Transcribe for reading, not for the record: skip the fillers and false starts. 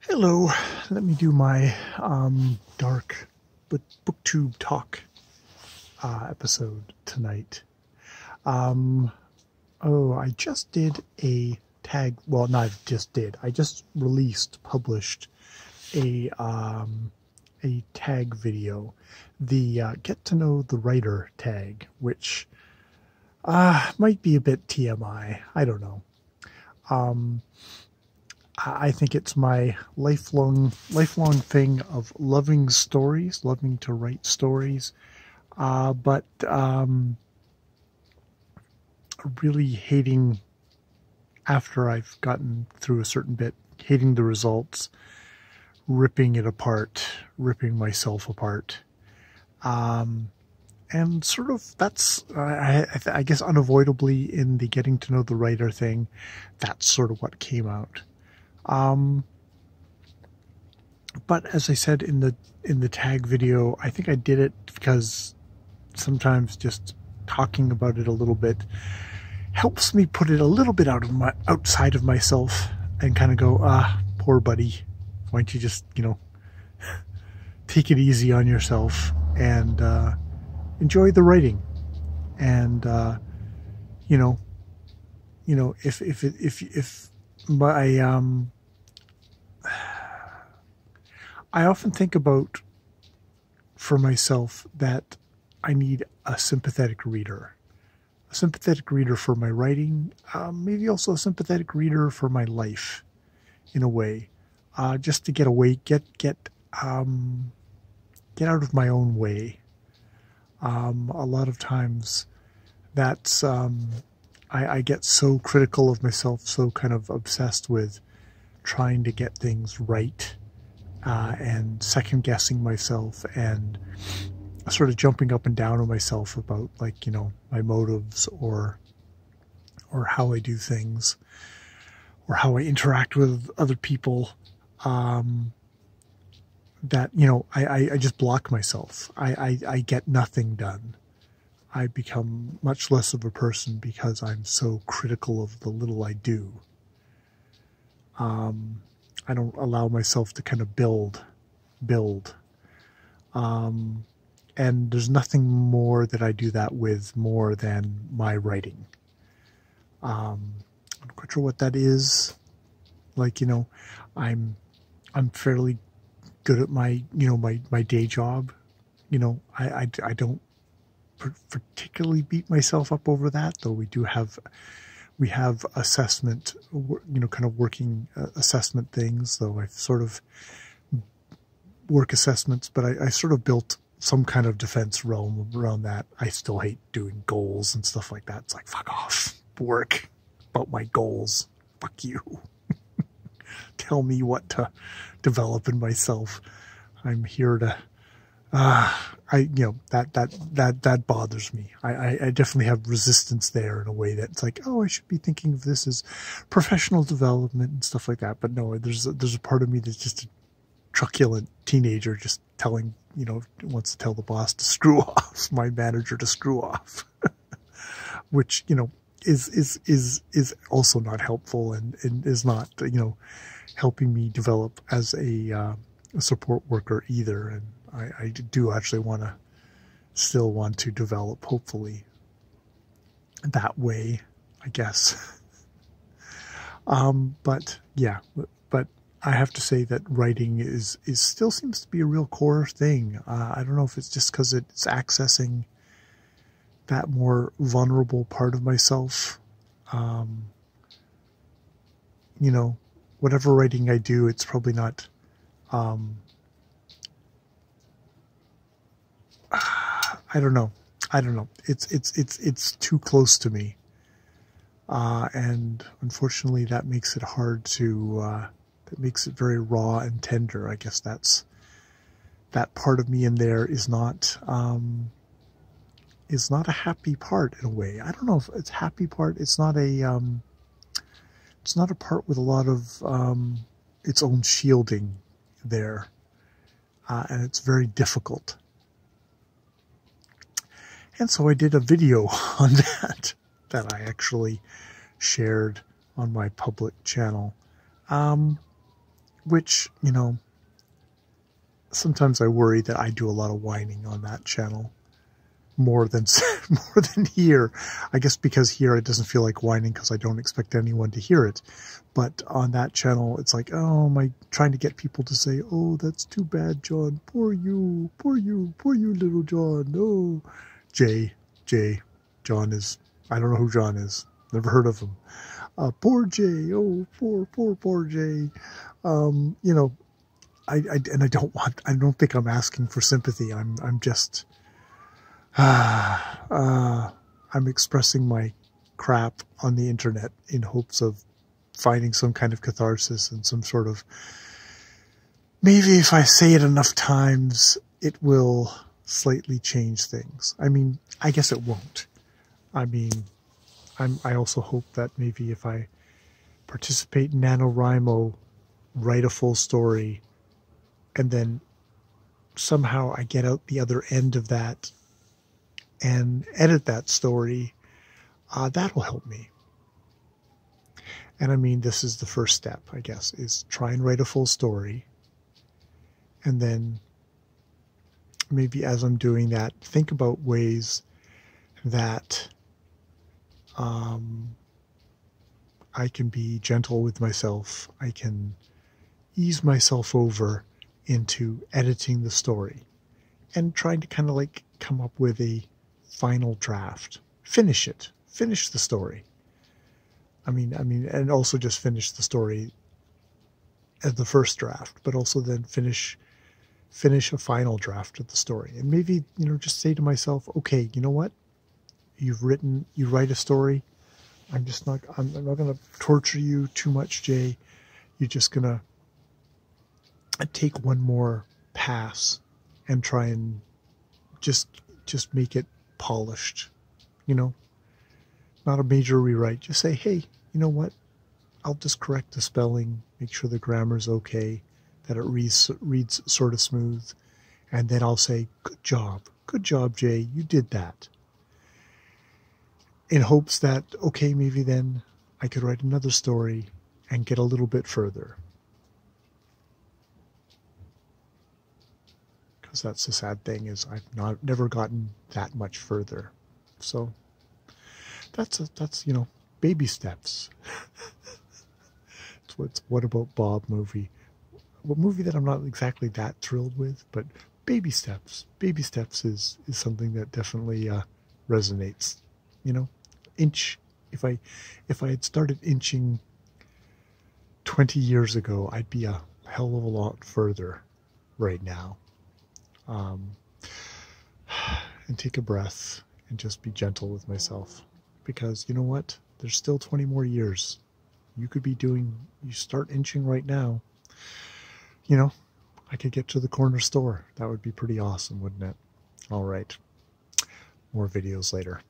Hello, let me do my dark but booktube talk episode tonight. I just did a tag, well, not just did, I just published a tag video, the Get to Know the Writer tag, which might be a bit TMI, I don't know. I think it's my lifelong thing of loving stories, loving to write stories, but really hating, after I've gotten through a certain bit, hating the results, ripping it apart, ripping myself apart. And sort of that's, I guess unavoidably in the getting to know the writer thing, that's sort of what came out. But as I said in the tag video, I think I did it because sometimes just talking about it a little bit helps me put it a little bit outside of myself and kind of go, poor buddy, why don't you just, take it easy on yourself and enjoy the writing. And if I often think about, for myself, that I need a sympathetic reader for my writing, maybe also a sympathetic reader for my life, in a way, just to get away, get out of my own way. A lot of times, that's I get so critical of myself, so kind of obsessed with trying to get things right, and second-guessing myself, and sort of jumping up and down on myself about, my motives or how I do things or how I interact with other people, that, I just block myself. I get nothing done. I become much less of a person because I'm so critical of the little I do. I don't allow myself to kind of build. And there's nothing more that I do that with more than my writing. I'm not quite sure what that is. I'm fairly good at my, my day job. I don't particularly beat myself up over that, though we have assessment, kind of working assessment things, though I've sort of work assessments, but I sort of built some kind of defense realm around that. I still hate doing goals and stuff like that. It's like, fuck off, work about my goals. Fuck you. Tell me what to develop in myself. I'm here to, that bothers me. I definitely have resistance there in a way that's like, oh, I should be thinking of this as professional development and stuff like that. But no, there's a part of me that's just a truculent teenager just telling, wants to tell the boss to screw off, my manager to screw off, which, is also not helpful and is not, helping me develop as a support worker either. And I do actually still want to develop, hopefully, that way, I guess. But yeah, but I have to say that writing is still seems to be a real core thing. I don't know if it's just because it's accessing that more vulnerable part of myself. Whatever writing I do, it's probably not, I don't know. It's too close to me. And unfortunately that makes it hard to, that makes it very raw and tender. I guess that part of me in there is not a happy part in a way. I don't know if it's a happy part. It's not a part with a lot of, its own shielding there. And it's very difficult. And so I did a video on that I actually shared on my public channel. which, you know, sometimes I worry that I do a lot of whining on that channel more than here. I guess because here it doesn't feel like whining because I don't expect anyone to hear it. But on that channel, it's like, oh, am I trying to get people to say, oh, that's too bad, John. Poor you, little John. Oh, Jay, John is, I don't know who John is. Never heard of him. Poor Jay. Oh, poor Jay. You know, I don't think I'm asking for sympathy. I'm just, I'm expressing my crap on the internet in hopes of finding some kind of catharsis and some sort of, maybe if I say it enough times, it will slightly change things. I mean, I guess it won't. I mean, I also hope that maybe if I participate in NaNoWriMo, write a full story, and then somehow I get out the other end of that and edit that story, that'll help me. And I mean, this is the first step, I guess, is try and write a full story. And then maybe as I'm doing that, think about ways that I can be gentle with myself. I can ease myself over into editing the story and trying to kind of like come up with a final draft. Finish it. Finish the story. I mean, and also just finish the story as the first draft, but also then finish a final draft of the story. And maybe, you know, just say to myself, okay, you know what? You write a story. I'm not going to torture you too much, Jay. You're just going to take one more pass and try and just make it polished, you know, not a major rewrite. Just say, hey, you know what? I'll just correct the spelling, make sure the grammar's okay, that it reads sort of smooth. And then I'll say, good job, Jay, you did that. In hopes that, okay, maybe then I could write another story and get a little bit further. Because that's the sad thing, is I've never gotten that much further. So that's you know, baby steps. It's What About Bob movie. A movie that I'm not exactly that thrilled with, but baby steps. Baby steps is something that definitely resonates. You know, if I had started inching 20 years ago, I'd be a hell of a lot further right now. And take a breath and just be gentle with myself, because you know what? There's still 20 more years. You start inching right now. You know, I could get to the corner store. That would be pretty awesome, wouldn't it? All right. More videos later.